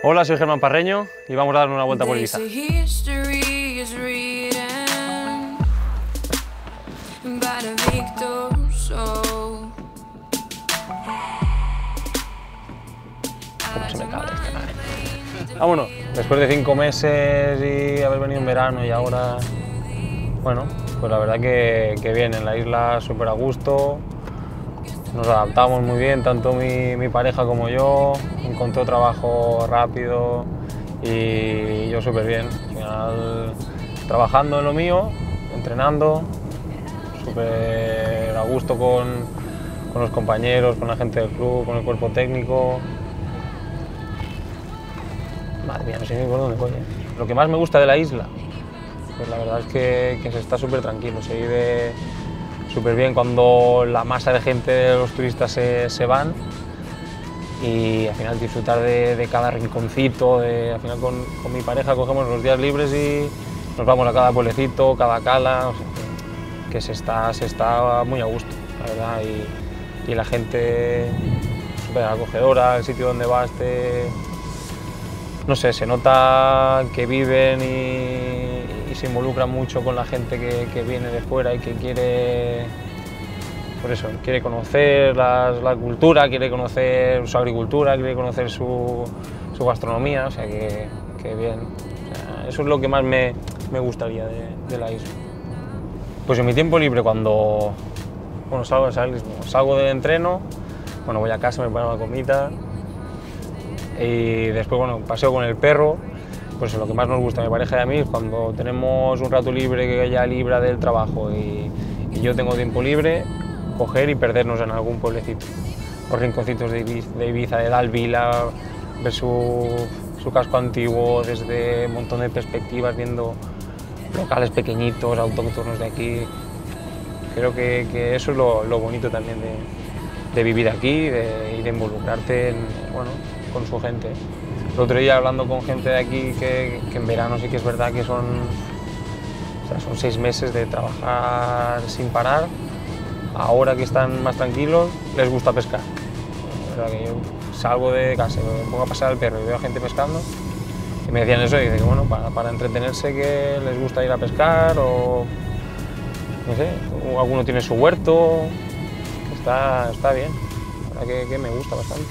Hola, soy Germán Parreño y vamos a dar una vuelta por Ibiza. ¿Cómo se me cabrea esta nave? Vámonos. Después de 5 meses y haber venido en verano y ahora, bueno, pues la verdad que bien, en la isla súper a gusto. Nos adaptamos muy bien, tanto mi pareja como yo, encontró trabajo rápido y yo súper bien. Al final, trabajando en lo mío, entrenando, súper a gusto con los compañeros, con la gente del club, con el cuerpo técnico. Madre mía, no sé ni por dónde coño. Lo que más me gusta de la isla, pues la verdad es que se está súper tranquilo, se vive súper bien cuando la masa de gente de los turistas se van y al final disfrutar de cada rinconcito, al final con mi pareja cogemos los días libres y nos vamos a cada pueblecito, cada cala, o sea, que se está muy a gusto, la verdad, y la gente súper acogedora, el sitio donde vas no sé, se nota que viven y se involucran mucho con la gente que viene de fuera y que quiere, por eso, quiere conocer la cultura, quiere conocer su agricultura, quiere conocer su gastronomía, o sea que bien. O sea, eso es lo que más me gustaría de la isla. Pues en mi tiempo libre, cuando salgo del entreno, bueno, voy a casa, me pongo la comida y después, bueno, paseo con el perro. Pues lo que más nos gusta a mi pareja y a mí es cuando tenemos un rato libre que ella libra del trabajo y yo tengo tiempo libre, coger y perdernos en algún pueblecito. Los rinconcitos de Ibiza, de Dalvila, ver su casco antiguo desde un montón de perspectivas, viendo locales pequeñitos, autóctonos de aquí. Creo que eso es lo bonito también de vivir aquí y de involucrarte con su gente. El otro día hablando con gente de aquí que en verano sí que es verdad que son 6 meses de trabajar sin parar. Ahora que están más tranquilos, les gusta pescar. La verdad que yo salgo de casa, me pongo a pasar al perro y veo a gente pescando y me decían eso y dicen que bueno, para entretenerse que les gusta ir a pescar o no sé, alguno tiene su huerto, está bien, la verdad que me gusta bastante.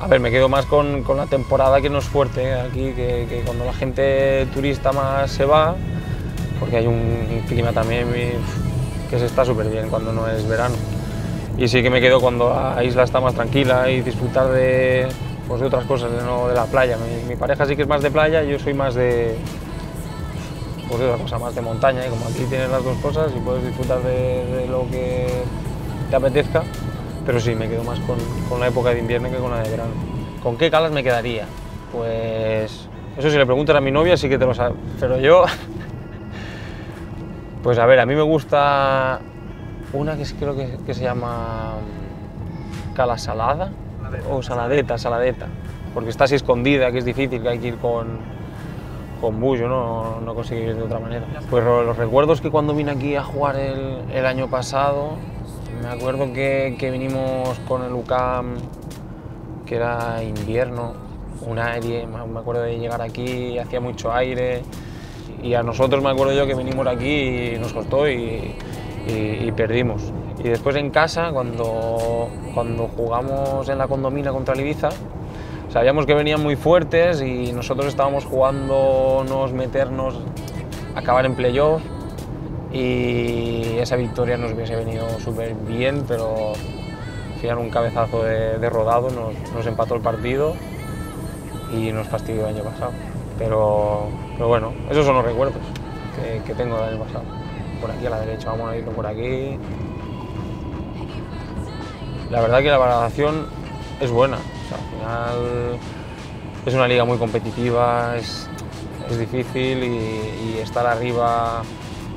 A ver, me quedo más con la temporada que no es fuerte aquí, que cuando la gente turista más se va, porque hay un clima también que se está súper bien cuando no es verano. Y sí que me quedo cuando la isla está más tranquila y disfrutar de otras cosas, no de la playa. Mi pareja sí que es más de playa, yo soy más de otra cosa, más de montaña, y como aquí tienes las dos cosas y puedes disfrutar de lo que te apetezca. Pero sí, me quedo más con la época de invierno que con la de verano. ¿Con qué calas me quedaría? Pues eso si le preguntas a mi novia sí que te lo sabe, pero yo... Pues a ver, a mí me gusta una que creo que se llama Cala Salada o Saladeta, porque está así escondida, que es difícil, que hay que ir con bus, yo no conseguí ir de otra manera. Pues los recuerdos que cuando vine aquí a jugar el año pasado, me acuerdo que vinimos con el UCAM, que era invierno, un aire, me acuerdo de llegar aquí, hacía mucho aire, y a nosotros me acuerdo yo que vinimos aquí y nos costó y perdimos. Y después en casa, cuando jugamos en la Condomina contra el Ibiza, sabíamos que venían muy fuertes y nosotros estábamos jugándonos, meternos, acabar en playoff. Y esa victoria nos hubiese venido súper bien, pero al final un cabezazo de Rodado nos empató el partido y nos fastidió el año pasado. Pero bueno, esos son los recuerdos que tengo del año pasado. Por aquí a la derecha, vamos a irlo por aquí. La verdad que la valoración es buena, o sea, al final es una liga muy competitiva, es difícil y estar arriba,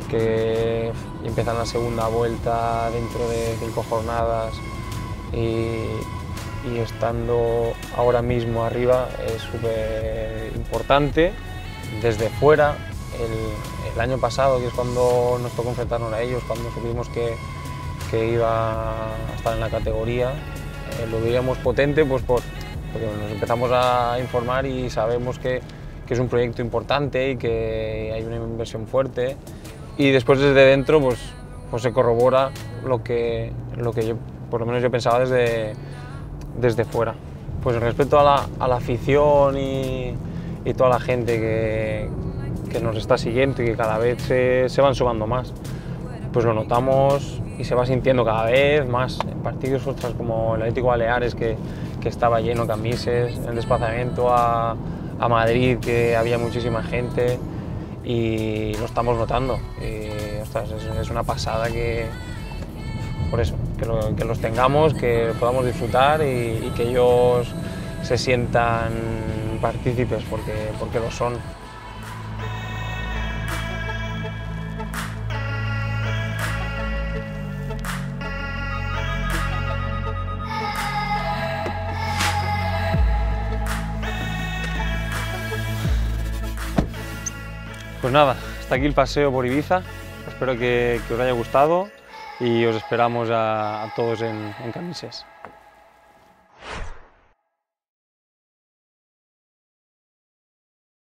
que empiezan la segunda vuelta dentro de 5 jornadas y estando ahora mismo arriba es súper importante. Desde fuera, el año pasado, que es cuando nos tocó enfrentarnos a ellos, cuando supimos que iba a estar en la categoría, lo veíamos potente pues por porque nos empezamos a informar y sabemos que es un proyecto importante y que hay una inversión fuerte, y después desde dentro pues se corrobora lo que yo, por lo menos yo pensaba desde fuera. Pues respecto a la afición y toda la gente que nos está siguiendo y que cada vez se van sumando más, pues lo notamos y se va sintiendo cada vez más en partidos como el Atlético Baleares, que estaba lleno de camises, en el desplazamiento a Madrid, que había muchísima gente, y lo estamos notando. Y, ostras, es una pasada por eso, que los tengamos, que podamos disfrutar y que ellos se sientan partícipes, porque lo son. Pues nada, hasta aquí el paseo por Ibiza. Espero que os haya gustado y os esperamos a todos en Camises.